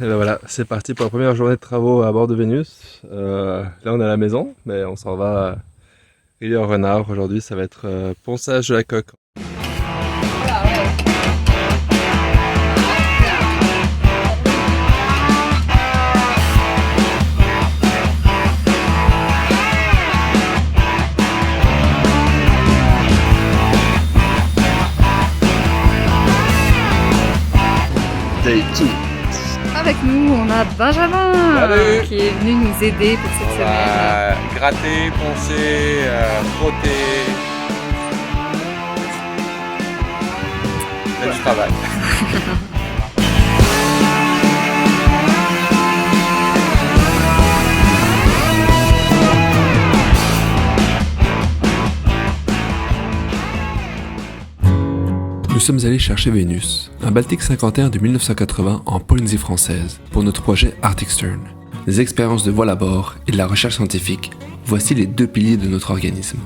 Et ben voilà, c'est parti pour la première journée de travaux à bord de Vénus. Là on est à la maison, mais on s'en va à Rivière-Renard. Aujourd'hui ça va être ponçage de la coque. Day 2. Avec nous, on a Benjamin Salut. qui est venu nous aider pour cette On semaine. va gratter, poncer, frotter. Il y a du travail. Nous sommes allés chercher Vénus, un Baltique 51 de 1980 en Polynésie française, pour notre projet Arctic Stern. Des expériences de voile à bord et de la recherche scientifique, voici les deux piliers de notre organisme.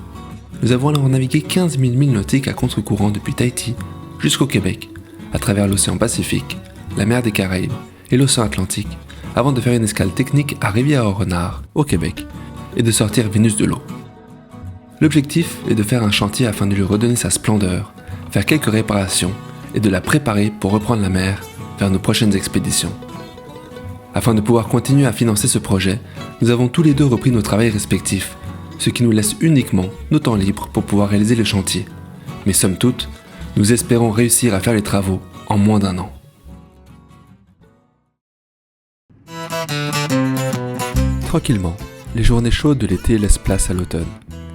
Nous avons alors navigué 15 000 milles nautiques à contre-courant depuis Tahiti jusqu'au Québec, à travers l'océan Pacifique, la mer des Caraïbes et l'océan Atlantique, avant de faire une escale technique à Rivière-au-Renard, au Québec, et de sortir Vénus de l'eau. L'objectif est de faire un chantier afin de lui redonner sa splendeur, faire quelques réparations et de la préparer pour reprendre la mer vers nos prochaines expéditions. Afin de pouvoir continuer à financer ce projet, nous avons tous les deux repris nos travails respectifs, ce qui nous laisse uniquement nos temps libres pour pouvoir réaliser le chantier. Mais somme toute, nous espérons réussir à faire les travaux en moins d'1 an. Tranquillement, les journées chaudes de l'été laissent place à l'automne,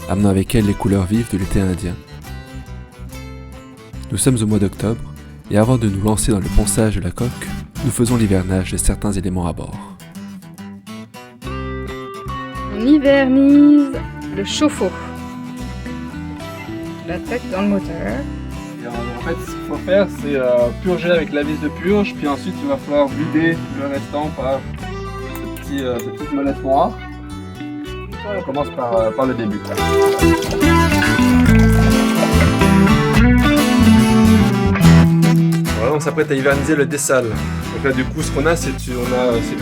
amenant avec elles les couleurs vives de l'été indien. Nous sommes au mois d'octobre, et avant de nous lancer dans le ponçage de la coque, nous faisons l'hivernage de certains éléments à bord. On hivernise le chauffe-eau. La tête dans le moteur. Et en fait ce qu'il faut faire c'est purger avec la vis de purge, puis ensuite il va falloir vider le restant par cette petite molette noire. On commence par le début. Voilà, on s'apprête à hiverniser le dessal. Donc là du coup ce qu'on a c'est ces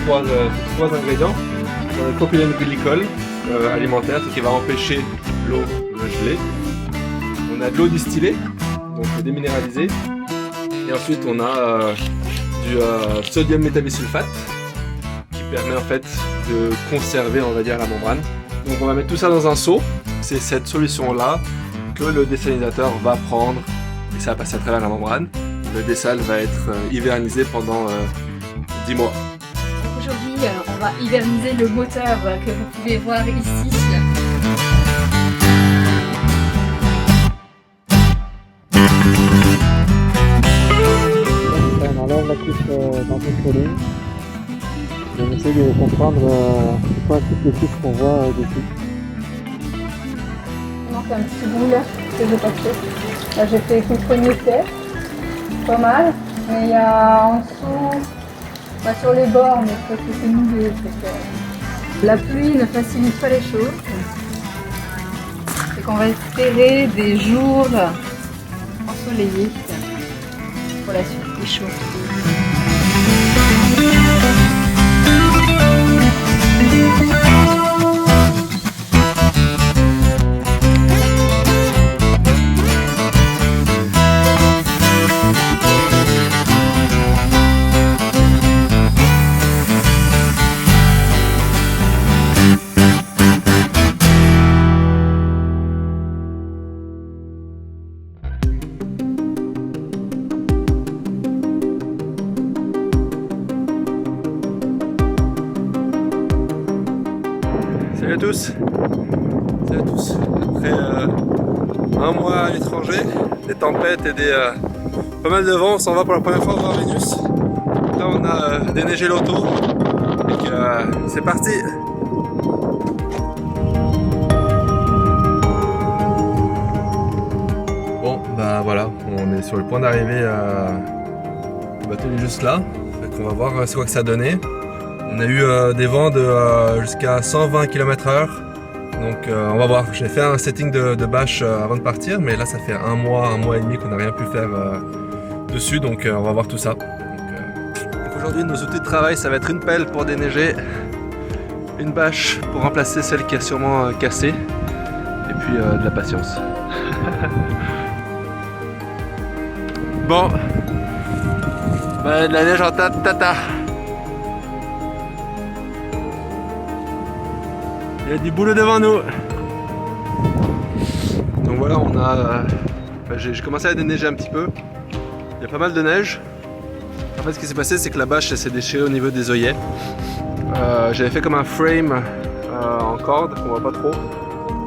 trois ingrédients. On a le propylène glycol alimentaire, ce qui va empêcher l'eau de geler. On a de l'eau distillée, donc déminéralisée. Et ensuite on a du sodium méthabisulfate qui permet en fait de conserver on va dire la membrane. Donc on va mettre tout ça dans un seau. C'est cette solution là que le dessalinisateur va prendre et ça va passer à travers la membrane. Le dessal va être hivernisé pendant 10 mois. Aujourd'hui, on va hiverniser le moteur que vous pouvez voir ici. On enlève la couche d'entrée. On essaie de comprendre c'est quoi toutes les couches qu'on voit dessus. Il manque un petit bout là que j'ai pas fait. Là, j'ai fait tout le premier fait. Pas mal. Mais il y a en dessous, sur les bords, mais parce que c'est mouillé. La pluie ne facilite pas les choses. C'est qu'on va espérer des jours ensoleillés pour la suite des choses. Salut à tous. Salut à tous. Après un mois à l'étranger, des tempêtes et pas mal de vent, on s'en va pour la première fois voir Vénus. Là on a déneigé l'auto et c'est parti. Bon bah voilà, on est sur le point d'arriver le bateau est juste là. On va voir c'est quoi que ça a donné. On a eu des vents de jusqu'à 120 km/h. Donc on va voir. J'ai fait un setting de bâche avant de partir, mais là ça fait un mois et demi qu'on n'a rien pu faire dessus, donc on va voir tout ça. Donc Aujourd'hui, nos outils de travail, ça va être une pelle pour déneiger, une bâche pour remplacer celle qui a sûrement cassé, et puis de la patience. Bon, de la neige en tata. Il y a du boulot devant nous. Donc voilà, on a. J'ai commencé à déneiger un petit peu. Il y a pas mal de neige. En fait, ce qui s'est passé, c'est que la bâche s'est déchirée au niveau des œillets. J'avais fait comme un frame en corde, qu'on voit pas trop,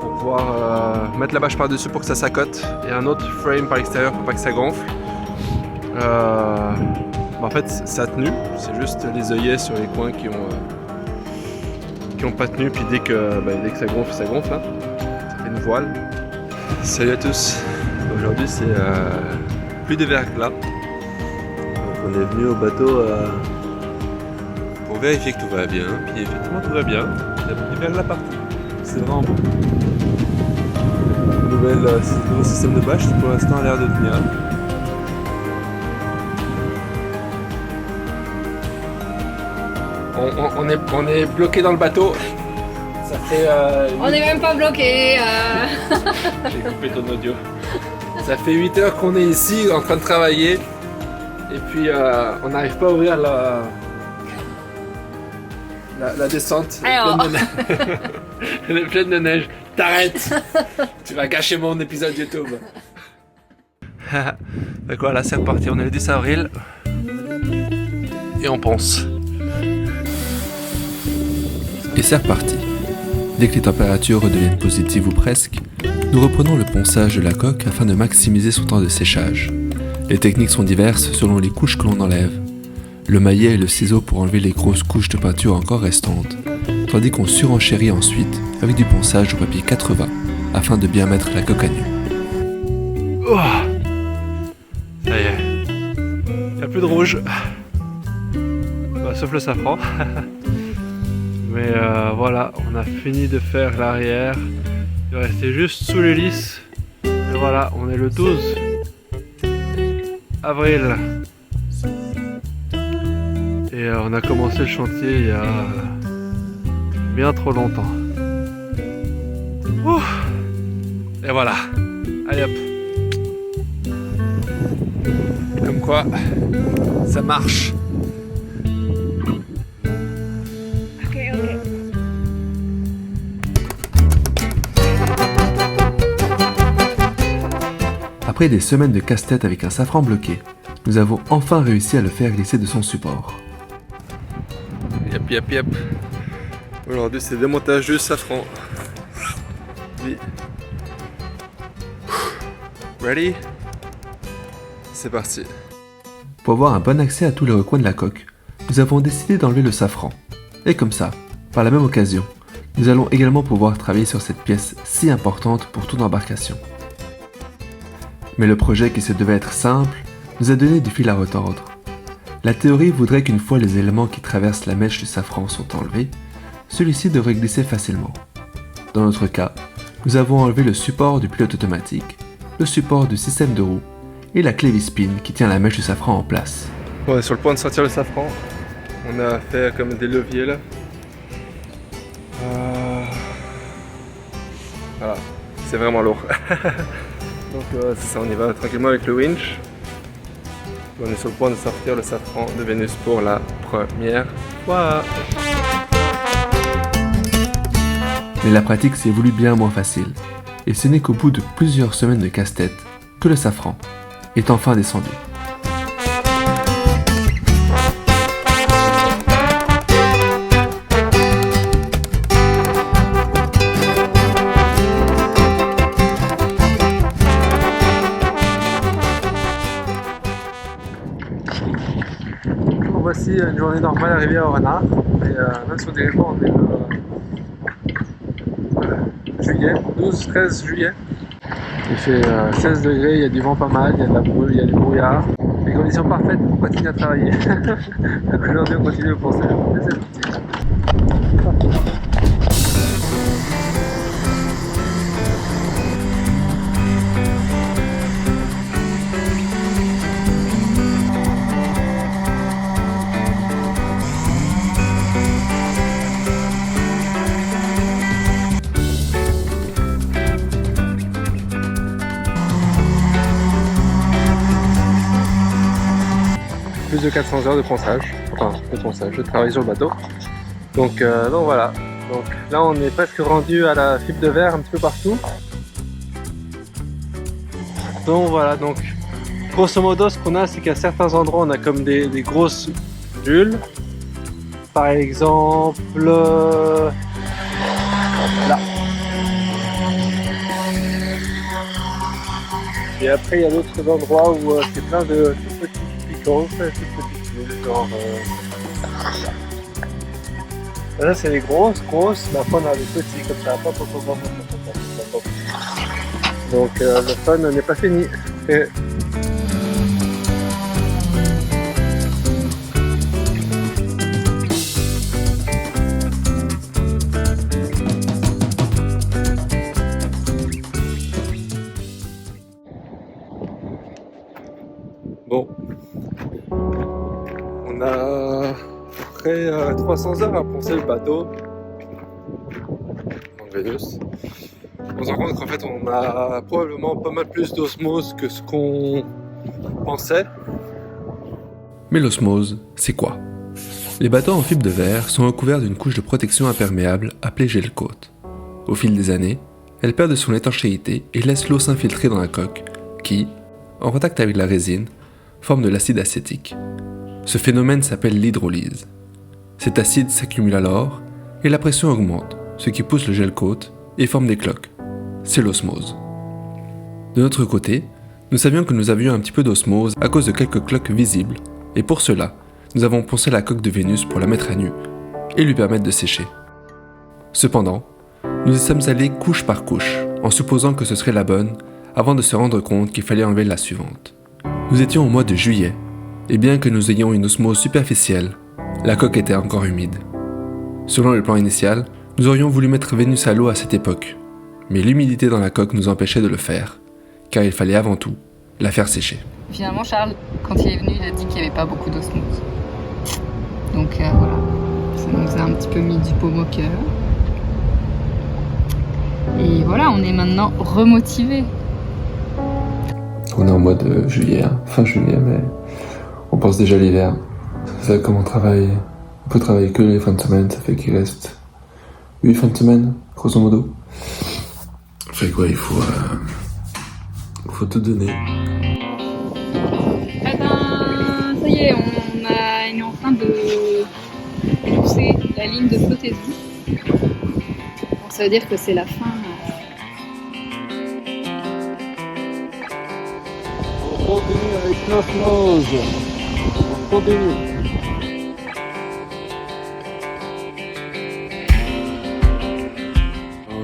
pour pouvoir mettre la bâche par-dessus pour que ça s'accote, et un autre frame par l'extérieur pour pas que ça gonfle. En fait, ça a tenu. C'est juste les œillets sur les coins qui ont pas tenu. Puis dès que ça gonfle, ça gonfle. Hein. Ça fait une voile. Salut à tous. Aujourd'hui, c'est plus de verglas. Donc, on est venu au bateau pour vérifier que tout va bien. Puis effectivement, tout va bien. Il y a du verglas partout. C'est vraiment beau. Le nouveau système de bâche qui pour l'instant a l'air de tenir. On est bloqué dans le bateau. Ça fait. On n'est même pas bloqué. J'ai coupé ton audio. Ça fait 8 heures qu'on est ici en train de travailler. Et puis on n'arrive pas à ouvrir la descente. Elle est pleine de neige. T'arrêtes. Tu vas gâcher mon épisode YouTube. Donc voilà, c'est reparti. On est le 10 avril. Et on pense. Et c'est reparti. Dès que les températures redeviennent positives ou presque, nous reprenons le ponçage de la coque afin de maximiser son temps de séchage. Les techniques sont diverses selon les couches que l'on enlève. Le maillet et le ciseau pour enlever les grosses couches de peinture encore restantes, tandis qu'on surenchérit ensuite avec du ponçage au papier 80 afin de bien mettre la coque à nu. Oh, ça y est. Il n'y a plus de rouge. Sauf le safran. Mais voilà, on a fini de faire l'arrière. Il restait juste sous l'hélice. Et voilà, on est le 12 avril. Et on a commencé le chantier il y a bien trop longtemps. Ouh. Et voilà. Allez hop. Comme quoi, ça marche. Après des semaines de casse-tête avec un safran bloqué, nous avons enfin réussi à le faire glisser de son support. Yep. Aujourd'hui, c'est démontage du safran. Oui. Ready? C'est parti. Pour avoir un bon accès à tous les recoins de la coque, nous avons décidé d'enlever le safran. Et comme ça, par la même occasion, nous allons également pouvoir travailler sur cette pièce si importante pour toute embarcation. Mais le projet qui se devait être simple nous a donné du fil à retordre. La théorie voudrait qu'une fois les éléments qui traversent la mèche du safran sont enlevés, celui-ci devrait glisser facilement. Dans notre cas, nous avons enlevé le support du pilote automatique, le support du système de roue et la clé V-spin qui tient la mèche du safran en place. On est sur le point de sortir le safran. On a fait comme des leviers là. Voilà, c'est vraiment lourd. Donc c'est ça, on y va tranquillement avec le winch. On est sur le point de sortir le safran de Vénus pour la première fois. Mais la pratique s'est voulue bien moins facile. Et ce n'est qu'au bout de plusieurs semaines de casse-tête que le safran est enfin descendu. Voici une journée normale arrivée à Renard. Et même si on dirait pas, on est le juillet, 12-13 juillet. Il fait 16 degrés, il y a du vent pas mal, il y a de la brume, il y a du brouillard. Les conditions parfaites pour continuer à travailler. Donc aujourd'hui on continue au ponçage. plus de 400 heures de ponçage, de travail sur le bateau. Donc voilà, donc là on est presque rendu à la fibre de verre un petit peu partout. Donc voilà, donc grosso modo ce qu'on a c'est qu'à certains endroits on a comme des grosses bulles. Par exemple là. Et après il y a d'autres endroits où c'est plein de tout petits picots, toutes petites bulles, genre là c'est les grosses, mais après on a les petits comme ça, pop. Donc le fun n'est pas fini. Et... Bon, on a à peu près 300 heures à poncer le bateau en Vénus. On se rend compte qu'en fait on a probablement pas mal plus d'osmose que ce qu'on pensait. Mais l'osmose, c'est quoi? Les bateaux en fibre de verre sont recouverts d'une couche de protection imperméable appelée gel coat. Au fil des années, elle perd de son étanchéité et laisse l'eau s'infiltrer dans la coque, qui, en contact avec la résine, forme de l'acide acétique. Ce phénomène s'appelle l'hydrolyse. Cet acide s'accumule alors et la pression augmente, ce qui pousse le gel coat et forme des cloques. C'est l'osmose. De notre côté, nous savions que nous avions un petit peu d'osmose à cause de quelques cloques visibles, et pour cela, nous avons poncé la coque de Vénus pour la mettre à nu et lui permettre de sécher. Cependant, nous y sommes allés couche par couche, en supposant que ce serait la bonne, avant de se rendre compte qu'il fallait enlever la suivante. Nous étions au mois de juillet, et bien que nous ayons une osmose superficielle, la coque était encore humide. Selon le plan initial, nous aurions voulu mettre Vénus à l'eau à cette époque, mais l'humidité dans la coque nous empêchait de le faire, car il fallait avant tout la faire sécher. Finalement, Charles, quand il est venu, il a dit qu'il n'y avait pas beaucoup d'osmose. Donc voilà, ça nous a un petit peu mis du paume au cœur. Et voilà, on est maintenant remotivés. On est en mois de juillet, fin juillet, mais on pense déjà à l'hiver. C'est ça, comme on peut travailler que les fins de semaine, ça fait qu'il reste 8 fins de semaine, grosso modo. Fait quoi, il faut tout donner. Eh ben, ça y est, on est en train de pousser la ligne de flottaison. Donc ça veut dire que c'est la fin. On continue avec l'osmose. On continue.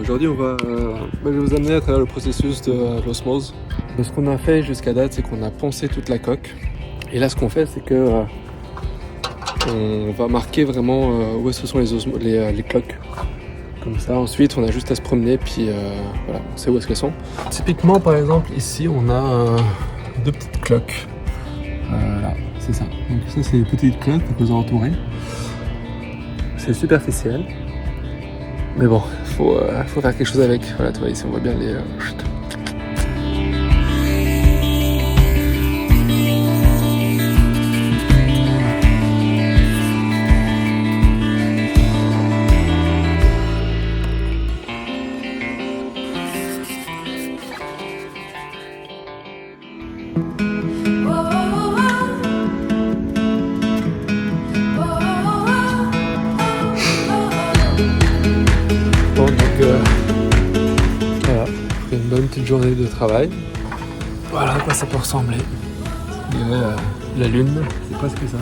Aujourd'hui, je vais vous amener à travers le processus de l'osmose. Ce qu'on a fait jusqu'à date, c'est qu'on a poncé toute la coque. Et là, ce qu'on fait, c'est que on va marquer vraiment où est-ce que sont les cloques. Comme ça, ensuite, on a juste à se promener, puis voilà, on sait où est-ce qu'elles sont. Typiquement, par exemple, ici, on a 2 petites cloques. Là, c'est ça. Donc ça, c'est les petites cloques que vous entourez. C'est superficiel. Mais bon, faut faire quelque chose avec. Voilà, tu vois, ici on voit bien les... Voilà, après une bonne petite journée de travail. Voilà à quoi ça peut ressembler. Je dirais la lune, c'est presque ça.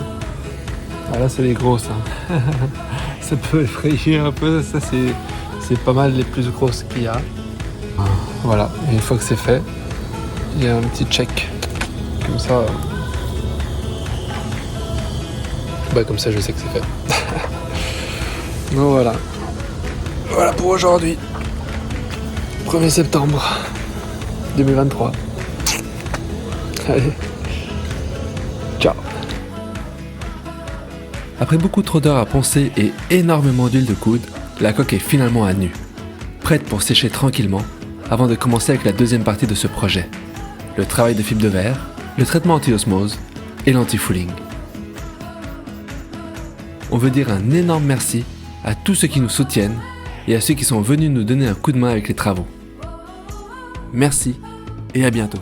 Ah, là c'est les grosses. Hein. Ça peut effrayer un peu, ça c'est pas mal les plus grosses qu'il y a. Voilà, et une fois que c'est fait, il y a un petit check. Comme ça. Comme ça je sais que c'est fait. Donc voilà. Voilà pour aujourd'hui. 1er septembre 2023. Allez. Ciao. Après beaucoup trop d'heures à poncer et énormément d'huile de coude, la coque est finalement à nu, prête pour sécher tranquillement avant de commencer avec la deuxième partie de ce projet. Le travail de fibre de verre, le traitement anti-osmose et l'anti-fouling. on veut dire un énorme merci à tous ceux qui nous soutiennent et à ceux qui sont venus nous donner un coup de main avec les travaux. Merci et à bientôt.